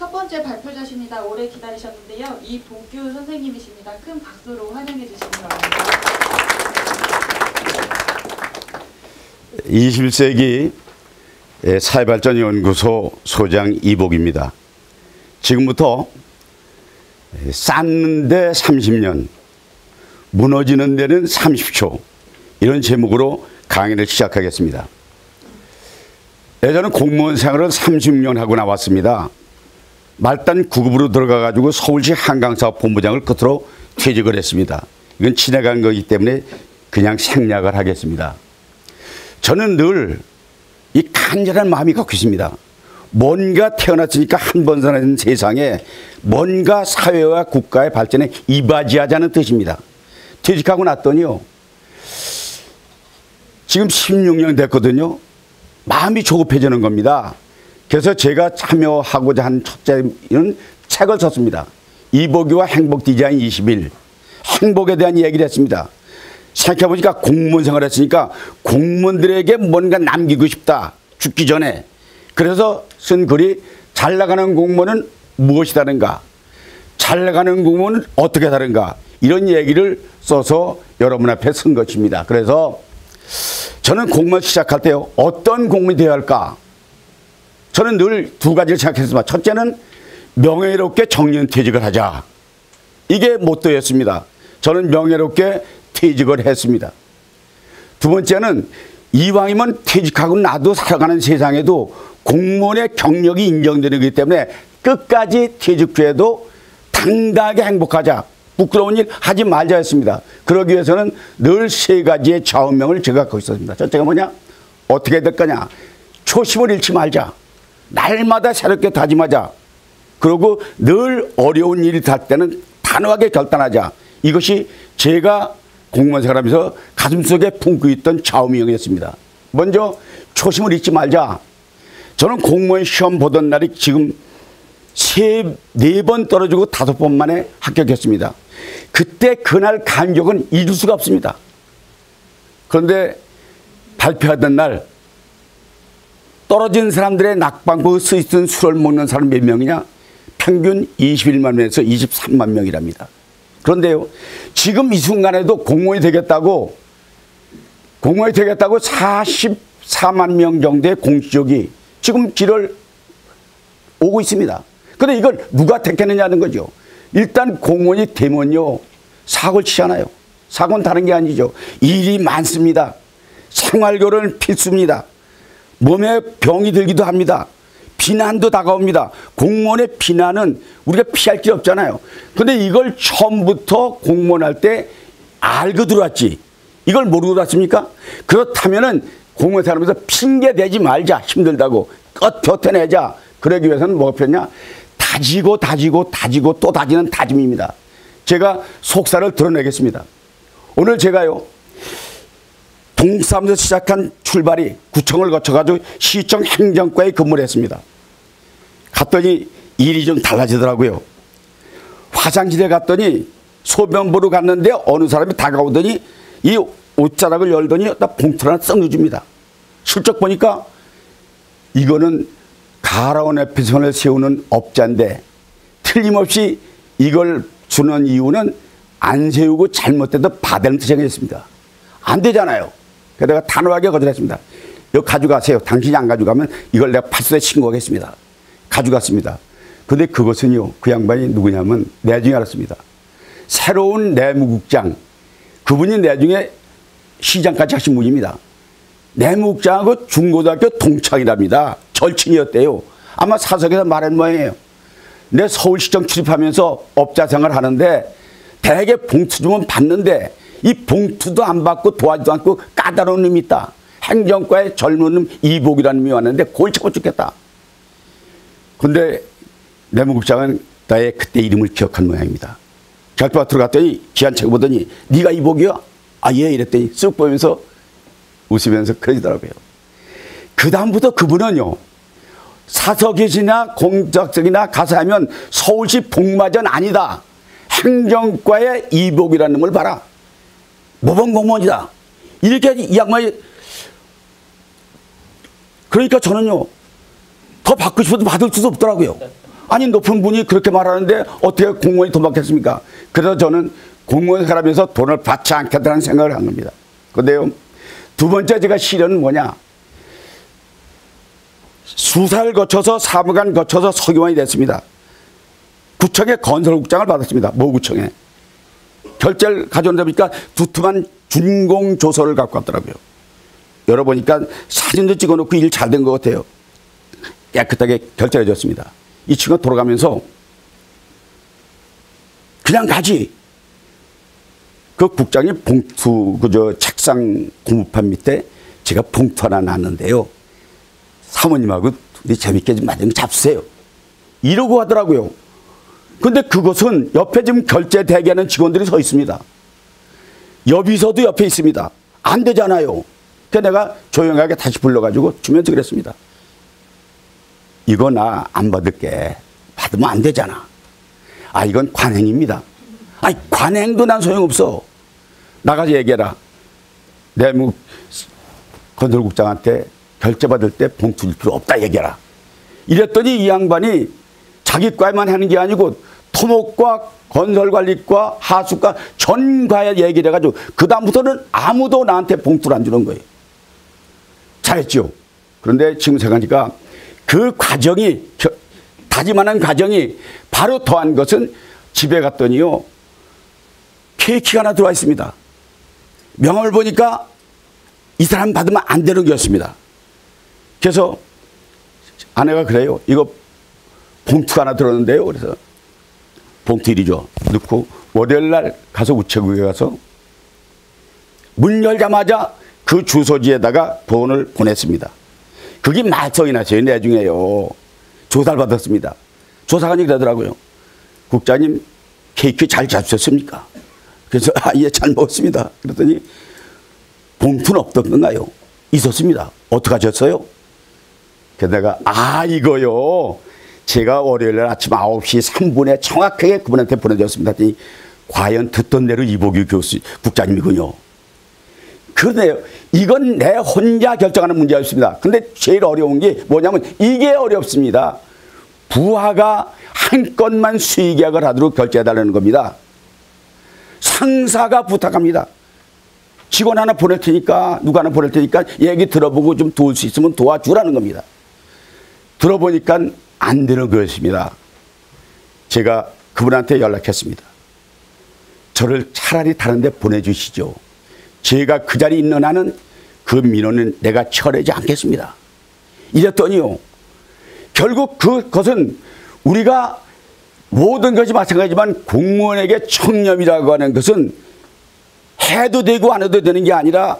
첫 번째 발표자십니다. 오래 기다리셨는데요. 이보규 선생님이십니다. 큰 박수로 환영해 주시기 바랍니다. 21세기 사회발전연구소 소장 이복입니다. 지금부터 쌓는 데 30년, 무너지는 데는 30초, 이런 제목으로 강의를 시작하겠습니다. 저는 공무원 생활을 36년 하고 나왔습니다. 말단 9급으로 들어가가지고 서울시 한강사업본부장을 끝으로 퇴직을 했습니다. 이건 지나간 거기 때문에 그냥 생략을 하겠습니다. 저는 늘 이 간절한 마음이 갖고 있습니다. 뭔가 태어났으니까 한 번 사는 세상에 뭔가 사회와 국가의 발전에 이바지하자는 뜻입니다. 퇴직하고 났더니요, 지금 16년 됐거든요. 마음이 조급해지는 겁니다. 그래서 제가 참여하고자 한 첫째는 책을 썼습니다. 이보규와 행복 디자인 21. 행복에 대한 얘기를 했습니다. 생각해보니까 공무원 생활을 했으니까 공무원들에게 뭔가 남기고 싶다, 죽기 전에. 그래서 쓴 글이 잘 나가는 공무원은 무엇이 다른가, 잘 나가는 공무원은 어떻게 다른가, 이런 얘기를 써서 여러분 앞에 쓴 것입니다. 그래서 저는 공무원 시작할 때요, 어떤 공무원이 되어야 할까? 저는 늘 두 가지를 생각했습니다. 첫째는 명예롭게 정년퇴직을 하자. 이게 모토였습니다. 저는 명예롭게 퇴직을 했습니다. 두 번째는 이왕이면 퇴직하고 나도 살아가는 세상에도 공무원의 경력이 인정되는 거기 때문에 끝까지 퇴직 후에도 당당하게 행복하자. 부끄러운 일 하지 말자 했습니다. 그러기 위해서는 늘 세 가지의 좌우명을 제가 갖고 있었습니다. 첫째가 뭐냐? 어떻게 될 거냐? 초심을 잃지 말자. 날마다 새롭게 다짐하자. 그리고 늘 어려운 일이 닿을 때는 단호하게 결단하자. 이것이 제가 공무원 생활하면서 가슴속에 품고 있던 좌우명이었습니다. 먼저 초심을 잊지 말자. 저는 공무원 시험 보던 날이 지금 네 번 떨어지고 5번 만에 합격했습니다. 그때 그날 감격은 잊을 수가 없습니다. 그런데 발표하던 날 떨어진 사람들의 낙방구 쓰있던 술을 먹는 사람 몇 명이냐? 평균 21만 명에서 23만 명이랍니다. 그런데요, 지금 이 순간에도 공무원이 되겠다고 44만 명 정도의 공시적이 지금 길을 오고 있습니다. 그런데 이걸 누가 택했느냐는 거죠. 일단 공무원이 되면요, 사고를 치잖아요. 사고는 다른 게 아니죠. 일이 많습니다. 생활고는 필수입니다. 몸에 병이 들기도 합니다. 비난도 다가옵니다. 공무원의 비난은 우리가 피할 길 없잖아요. 근데 이걸 처음부터 공무원 할 때 알고 들어왔지. 이걸 모르고 들어왔습니까? 그렇다면은 공무원 생활하면서 핑계 대지 말자. 힘들다고. 버텨내자. 그러기 위해서는 뭐가 필요하냐? 다지고 또 다지는 다짐입니다. 제가 속사를 드러내겠습니다. 오늘 제가요, 동사무소 시작한 출발이 구청을 거쳐가지고 시청 행정과에 근무를 했습니다. 갔더니 일이 좀 달라지더라고요. 화장실에 갔더니 소변 보러 갔는데 어느 사람이 다가오더니 이 옷자락을 열더니 나 봉투를 하나 썩 넣어줍니다. 슬쩍 보니까 이거는 가라온 앞에 손을 세우는 업자인데 틀림없이 이걸 주는 이유는 안 세우고 잘못돼도 받아는 뜻이겠습니다. 안 되잖아요. 그래서 내가 단호하게 거절했습니다. 이거 가져가세요. 당신이 안 가져가면 이걸 내가 파수소에 신고하겠습니다. 가져갔습니다. 근데 그것은요, 그 양반이 누구냐면 나중에 알았습니다. 새로운 내무국장, 그분이 나중에 시장까지 하신 분입니다. 내무국장하고 중고등학교 동창이랍니다. 절친이었대요. 아마 사석에서 말한 모양이에요. 내 서울시청 출입하면서 업자 생활을 하는데 대개 봉투 주면 받는데 이 봉투도 안 받고 도와주지도 않고 까다로운 놈이 있다. 행정과의 젊은 놈 이복이라는 놈이 왔는데 골 차고 죽겠다. 근데 내무국장은 나의 그때 이름을 기억한 모양입니다. 결투가 들어갔더니 기한책 보더니 네가 이복이야? 아, 예. 이랬더니 쓱 보면서 웃으면서 그러시더라고요. 그 다음부터 그분은요, 사석이나 공작석이나 가서 하면 서울시 복마전 아니다. 행정과의 이복이라는 놈을 봐라. 모범 공무원이다. 이렇게 이 양반이. 그러니까 저는요, 더 받고 싶어도 받을 수도 없더라고요. 아니 높은 분이 그렇게 말하는데 어떻게 공무원이 돈 받겠습니까? 그래서 저는 공무원 사람에서 돈을 받지 않겠다는 생각을 한 겁니다. 그런데요, 두 번째 제가 시련은 뭐냐? 수사를 거쳐서 사무관 거쳐서 서기관이 됐습니다. 구청에 건설국장을 받았습니다. 모구청에. 결제를 가져오다 보니까 두툼한 준공조서를 갖고 왔더라고요. 열어보니까 사진도 찍어놓고 일 잘 된 것 같아요. 깨끗하게 결제해 줬습니다. 이 친구가 돌아가면서 그냥 가지. 그 국장이 봉투, 책상 고무판 밑에 제가 봉투 하나 놨는데요. 사모님하고 우리 재밌게 좀 만든 거 잡수세요. 이러고 하더라고요. 근데 그것은 옆에 지금 결제 대기하는 직원들이 서 있습니다. 여비서도 옆에 있습니다. 안 되잖아요. 그래서 내가 조용하게 다시 불러가지고 주면서 그랬습니다. 이거 나 안 받을게. 받으면 안 되잖아. 아, 이건 관행입니다. 아니, 관행도 난 소용없어. 나가서 얘기해라. 내 건설국장한테 결제 받을 때 봉투 줄 필요 없다 얘기해라. 이랬더니 이 양반이 자기 과에만 하는 게 아니고 토목과 건설관리과 하수과 전 과에 얘기를 해가지고 그 다음부터는 아무도 나한테 봉투를 안 주는 거예요. 잘했죠. 그런데 지금 생각하니까 그 과정이, 다짐하는 과정이 바로 더한 것은 집에 갔더니요, 케이크가 하나 들어와 있습니다. 명함을 보니까 이 사람 받으면 안 되는 거였습니다. 그래서 아내가 그래요. 이거 봉투가 하나 들었는데요. 그래서 봉투 이리 줘. 넣고 월요일 날 가서 우체국에 가서 문 열자마자 그 주소지에다가 돈을 보냈습니다. 그게 말썽이 났어요. 내중에요. 조사를 받았습니다. 조사관이 그러더라고요. 국장님 케이크 잘 잡수셨습니까? 그래서 예, 잘 먹었습니다. 그랬더니 봉투는 없던가요? 있었습니다. 어떻게 하셨어요? 그래서 내가 이거요. 제가 월요일 날 아침 9시 3분에 정확하게 그분한테 보내줬습니다. 그랬더니 과연 듣던 대로 이보규 교수 국장님이군요. 그런데요, 이건 내 혼자 결정하는 문제였습니다. 근데 제일 어려운 게 뭐냐면 이게 어렵습니다. 부하가 한 건만 수의계약을 하도록 결제해달라는 겁니다. 상사가 부탁합니다. 직원 하나 보낼 테니까, 누가 하나 보낼 테니까 얘기 들어보고 좀 도울 수 있으면 도와주라는 겁니다. 들어보니까 안 되는 것입니다. 제가 그분한테 연락했습니다. 저를 차라리 다른 데 보내주시죠. 제가 그 자리에 있는 한은 그 민원은 내가 처리하지 않겠습니다. 이랬더니요, 결국 그것은 우리가 모든 것이 마찬가지지만 공무원에게 청렴이라고 하는 것은 해도 되고 안 해도 되는 게 아니라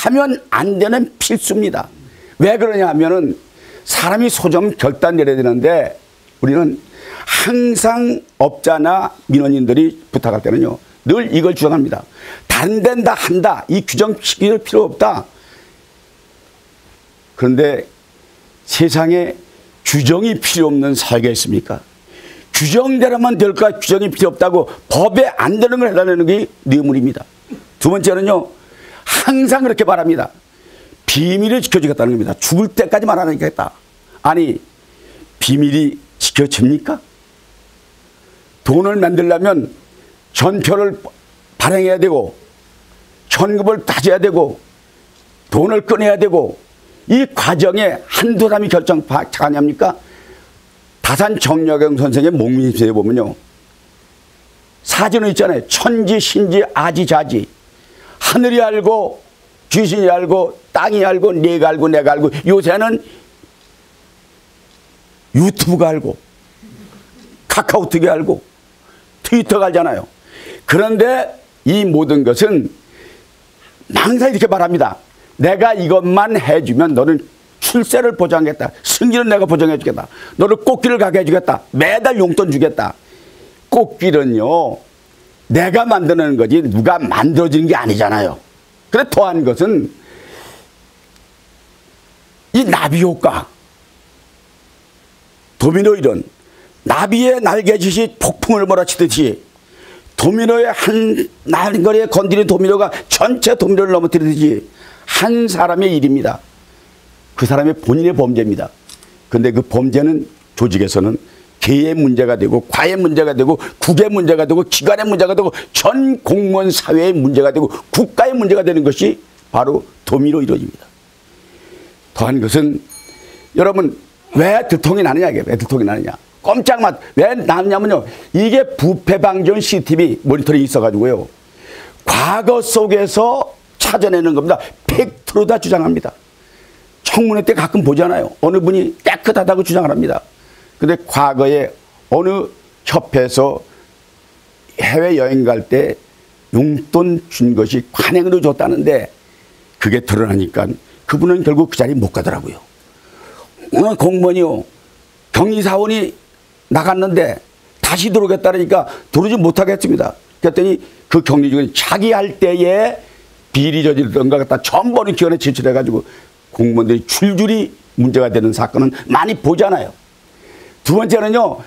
하면 안 되는 필수입니다. 왜 그러냐 하면은 사람이 소정 결단 내려야 되는데 우리는 항상 업자나 민원인들이 부탁할 때는요, 늘 이걸 주장합니다. 다른 데는 다 한다. 이 규정 시킬 필요 없다. 그런데 세상에 규정이 필요 없는 사회가 있습니까? 규정대로만 될까? 규정이 필요 없다고 법에 안 되는 걸 해달라는 게 뇌물입니다. 두 번째는요, 항상 그렇게 말합니다. 비밀을 지켜주겠다는 겁니다. 죽을 때까지 말하겠다. 아니, 비밀이 지켜집니까? 돈을 만들려면 전표를 발행해야 되고 현금을 따져야 되고 돈을 꺼내야 되고 이 과정에 한두 사람이 결정 잘하냐입니까? 다산 정여경 선생의 목민입세에 보면요, 사진은 있잖아요. 천지 신지 아지자지. 하늘이 알고 귀신이 알고 땅이 알고 내가 알고 내가 알고, 요새는 유튜브가 알고 카카오톡이 알고 트위터가 알잖아요. 그런데 이 모든 것은 항상 이렇게 말합니다. 내가 이것만 해주면 너는 출세를 보장하겠다. 승진은 내가 보장해 주겠다. 너를 꽃길을 가게 해주겠다. 매달 용돈 주겠다. 꽃길은요, 내가 만드는 거지 누가 만들어지는 게 아니잖아요. 그래 더한 것은 이 나비 효과, 도미노 이론, 나비의 날개짓이 폭풍을 몰아치듯이 도미노의 한 날거리에 건드린 도미노가 전체 도미노를 넘어뜨리듯이 한 사람의 일입니다. 그 사람의 본인의 범죄입니다. 그런데 그 범죄는 조직에서는 개의 문제가 되고 과의 문제가 되고 국의 문제가 되고 기관의 문제가 되고 전 공무원 사회의 문제가 되고 국가의 문제가 되는 것이 바로 도미로 이루어집니다. 더한 것은 여러분 왜 들통이 나느냐 이게 왜 들통이 나느냐 꼼짝마 왜 나느냐면요 이게 부패 방지원 CCTV 모니터링이 있어가지고요 과거 속에서 찾아내는 겁니다. 팩트로 다 주장합니다. 청문회 때 가끔 보잖아요. 어느 분이 깨끗하다고 주장을 합니다. 근데 과거에 어느 협회에서 해외여행 갈 때 용돈 준 것이 관행으로 줬다는데 그게 드러나니까 그분은 결국 그 자리에 못 가더라고요. 어느 공무원이요. 경리사원이 나갔는데 다시 들어오겠다니까 들어오지 못하겠습니다. 그랬더니 그 경리직은 자기 할 때에 비리 저지르던 것 갖다 전번의 기관에 제출해가지고 공무원들이 줄줄이 문제가 되는 사건은 많이 보잖아요. 두 번째는요.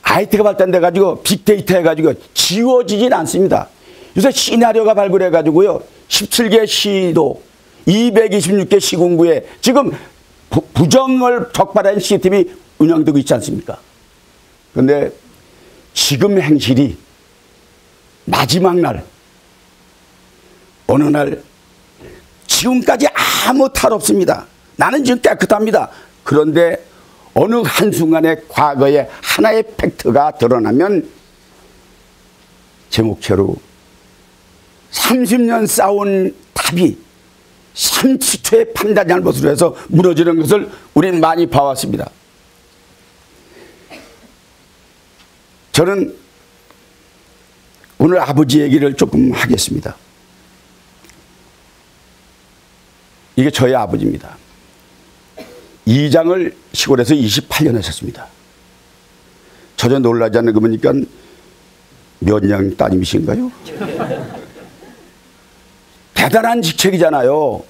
IT가 발달돼가지고 빅데이터 해가지고 지워지진 않습니다. 요새 시나리오가 발굴해가지고요. 17개 시도 226개 시군구에 지금 부정을 적발한 CCTV 운영되고 있지 않습니까? 그런데 지금 행실이 마지막 날 어느 날 지금까지 아무 탈 없습니다. 나는 지금 깨끗합니다. 그런데 어느 한순간에 과거에 하나의 팩트가 드러나면 제목체로 30년 쌓은 탑이 30초의 판단 잘못으로 해서 무너지는 것을 우리는 많이 봐왔습니다. 저는 오늘 아버지 얘기를 조금 하겠습니다. 이게 저희 아버지입니다. 이장을 시골에서 28년 하셨습니다. 전혀 놀라지 않는 거 보니까 면장 따님이신가요? 대단한 직책이잖아요.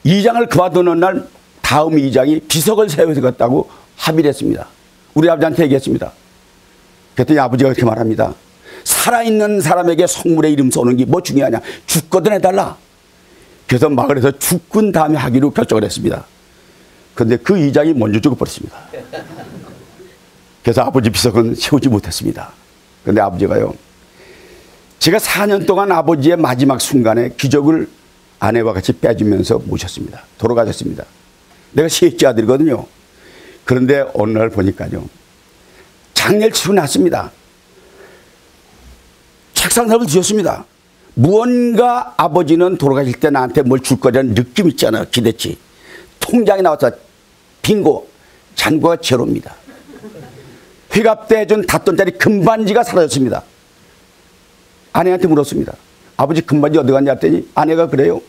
이장을 그만두는 날 다음 이장이 비석을 세워서 갔다고 합의를 했습니다. 우리 아버지한테 얘기했습니다. 그랬더니 아버지가 이렇게 말합니다. 살아있는 사람에게 성물의 이름 써는 게 뭐 중요하냐. 죽거든 해달라. 그래서 마을에서 죽은 다음에 하기로 결정을 했습니다. 그런데 그 이장이 먼저 죽어버렸습니다. 그래서 아버지 비석은 세우지 못했습니다. 그런데 아버지가요. 제가 4년 동안 아버지의 마지막 순간에 기적을 아내와 같이 빼주면서 모셨습니다. 돌아가셨습니다. 내가 셋째 아들이거든요. 그런데 어느 날 보니까요. 장례를 치고 났습니다. 책상삽을 뒤졌습니다. 무언가 아버지는 돌아가실 때 나한테 뭘 줄 거라는 느낌 있잖아요. 기대치. 통장에 나와서 빙고 잔고가 제로입니다. 회갑 때 준 닷돈짜리 금반지가 사라졌습니다. 아내한테 물었습니다. 아버지 금반지 어디 갔냐 했더니 아내가 그래요.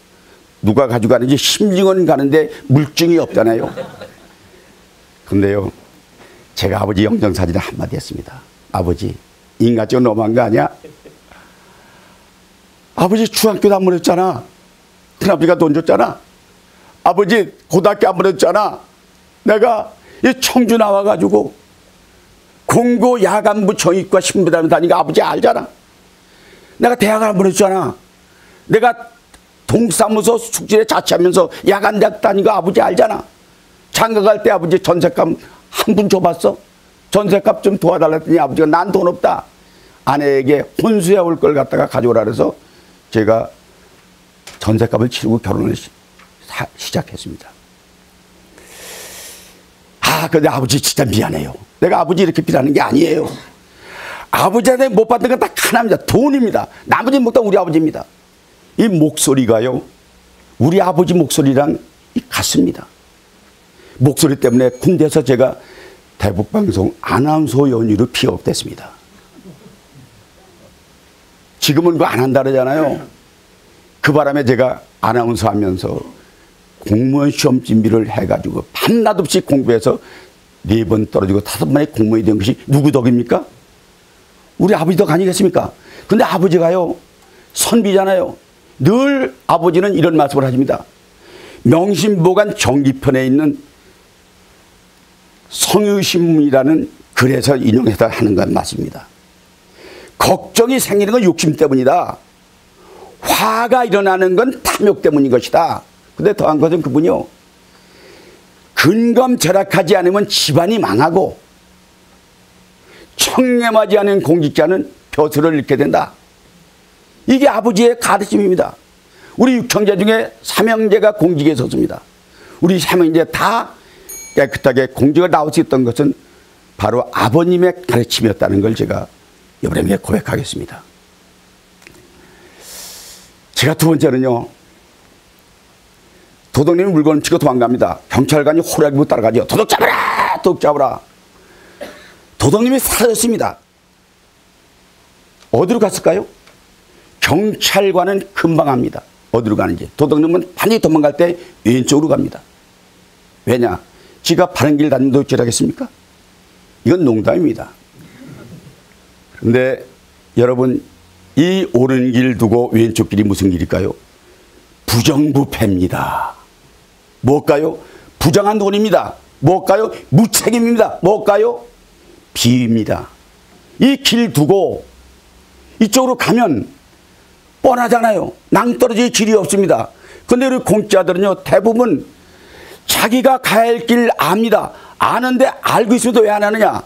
누가 가져가는지 심증은 가는데 물증이 없잖아요. 근데요. 제가 아버지 영정사진에 한마디 했습니다. 아버지 인간적으로 너무한 거 아니야? 아버지 중학교도 안 보냈잖아. 큰아버지가 돈 줬잖아. 아버지 고등학교 안 보냈잖아. 내가 이 청주 나와가지고 공고 야간부 정의과 신부단을 다니까 아버지 알잖아. 내가 대학을 안 보냈잖아. 내가 동사무소 숙지에 자취하면서 야간대학 다니까 아버지 알잖아. 장가 갈 때 아버지 전셋값 한 푼 줘봤어? 전셋값 좀 도와달라 했더니 아버지가 난 돈 없다. 아내에게 혼수해 올 걸 갖다가 가져오라 그래서 제가 전셋값을 치르고 결혼을 시작했습니다. 근데 아버지 진짜 미안해요. 내가 아버지 이렇게 비라는 게 아니에요. 아버지한테 못 받는 건 딱 하나입니다. 돈입니다. 나머지 못 다 우리 아버지입니다. 이 목소리가요. 우리 아버지 목소리랑 같습니다. 목소리 때문에 군대에서 제가 대북방송 아나운서 연유로 피업됐습니다. 지금은 그거 안 한다 그러잖아요. 그 바람에 제가 아나운서 하면서 공무원 시험 준비를 해가지고 밤낮 없이 공부해서 4번 떨어지고 5번에 공무원이 된 것이 누구 덕입니까? 우리 아버지 덕 아니겠습니까? 근데 아버지가요. 선비잖아요. 늘 아버지는 이런 말씀을 하십니다. 명심보관 정기편에 있는 성유신문이라는 글에서 인용해서 하는 건 맞습니다. 걱정이 생기는 건 욕심 때문이다. 화가 일어나는 건 탐욕 때문인 것이다. 근데 더한 것은 그분이요. 근검절약하지 않으면 집안이 망하고 청렴하지 않은 공직자는 벼슬을 잃게 된다. 이게 아버지의 가르침입니다. 우리 육형제 중에 삼형제가 공직에 섰습니다. 우리 삼형제 다 깨끗하게 공직을 나올 수 있던 것은 바로 아버님의 가르침이었다는 걸 제가 이번에 고백하겠습니다. 제가 두 번째는요, 도둑님이 물건을 치고 도망갑니다. 경찰관이 호락이고 따라가죠. 도둑 잡아라! 도둑 잡아라! 도둑님이 사라졌습니다. 어디로 갔을까요? 경찰관은 금방 합니다. 어디로 가는지. 도둑님은 반드시 도망갈 때 왼쪽으로 갑니다. 왜냐? 지가 바른 길 다니면 도둑질하겠습니까? 이건 농담입니다. 그런데 여러분, 이 오른 길 두고 왼쪽 길이 무슨 길일까요? 부정부패입니다. 뭘까요? 부정한 돈입니다. 뭘까요? 무책임입니다. 뭘까요? 비위입니다. 이 길 두고 이쪽으로 가면 뻔하잖아요. 낭떠러지 길이 없습니다. 그런데 우리 공짜들은요, 대부분 자기가 가야 할 길 압니다. 아는데 알고 있어도 왜 안 하느냐?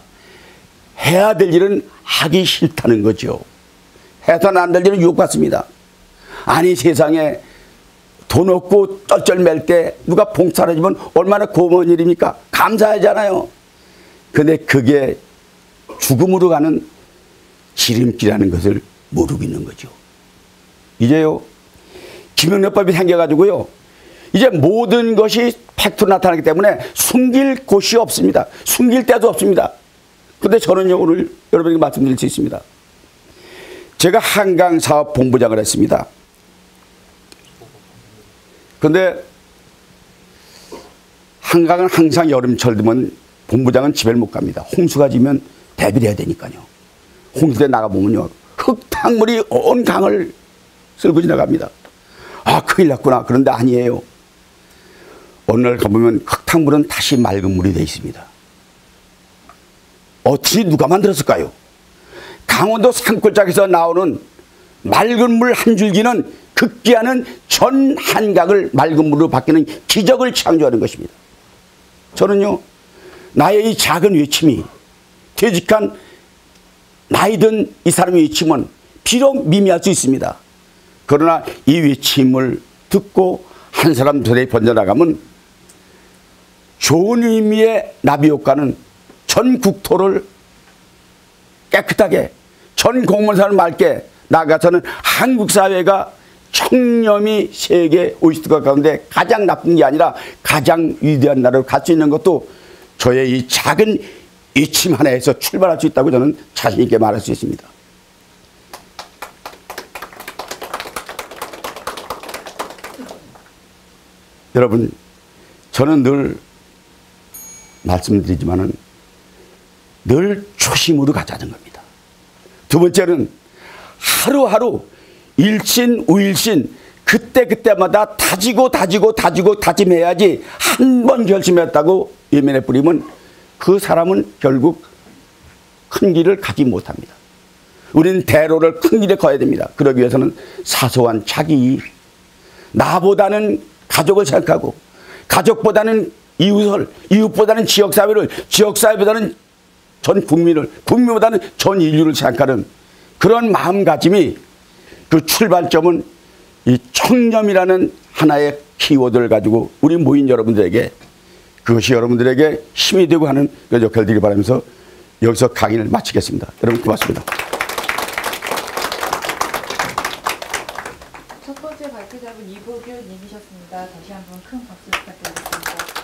해야 될 일은 하기 싫다는 거죠. 해서는 안 될 일은 유혹받습니다. 아니, 세상에 돈 없고 쩔쩔 맬 때 누가 봉사를 해주면 얼마나 고마운 일입니까? 감사하잖아요. 근데 그게 죽음으로 가는 지름길이라는 것을 모르고 있는 거죠. 이제요, 김영란법이 생겨가지고요, 이제 모든 것이 팩트로 나타나기 때문에 숨길 곳이 없습니다. 숨길 데도 없습니다. 근데 저는요, 오늘 여러분에게 말씀드릴 수 있습니다. 제가 한강사업본부장을 했습니다. 근데 한강은 항상 여름철 되면 본부장은 집에 못 갑니다. 홍수가 지면 대비를 해야 되니까요. 홍수 때 나가보면요, 흙탕물이 온 강을 쓸고 지나갑니다. 아, 큰일 났구나. 그런데 아니에요. 어느 날 가보면 흙탕물은 다시 맑은 물이 되어 있습니다. 어찌 누가 만들었을까요? 강원도 산골짜기에서 나오는 맑은 물 한 줄기는 급기야는 전 한강을 맑은 물로 바뀌는 기적을 창조하는 것입니다. 저는요, 나의 이 작은 외침이 퇴직한 나이든 이 사람의 외침은 비록 미미할 수 있습니다. 그러나 이 외침을 듣고 한 사람 들에 번져나가면 좋은 의미의 나비 효과는 전 국토를 깨끗하게, 전 공무원사를 맑게 나가서는 한국 사회가 청렴이 세계 50국 가운데 가장 나쁜 게 아니라 가장 위대한 나라로 갈 수 있는 것도 저의 이 작은 외침 하나에서 출발할 수 있다고 저는 자신 있게 말할 수 있습니다. 여러분, 저는 늘 말씀드리지만은 늘 초심으로 가자는 겁니다. 두 번째는 하루하루 일신 우일신 그때그때마다 다짐해야지 한 번 결심했다고 예면에 뿌리면 그 사람은 결국 큰 길을 가지 못합니다. 우리는 대로를 큰 길에 가야 됩니다. 그러기 위해서는 사소한 자기 이익, 나보다는 가족을 생각하고 가족보다는 이웃을, 이웃보다는 지역사회를, 지역사회보다는 전 국민을, 국민보다는 전 인류를 생각하는 그런 마음가짐이 그 출발점은 이 청렴이라는 하나의 키워드를 가지고 우리 모인 여러분들에게 그것이 여러분들에게 힘이 되고 하는 그 역할을 드리기 바라면서 여기서 강의를 마치겠습니다. 여러분 고맙습니다. 첫 번째 발표자분 이보균 님이셨습니다. 다시 한번 큰 박수 부탁드리겠습니다.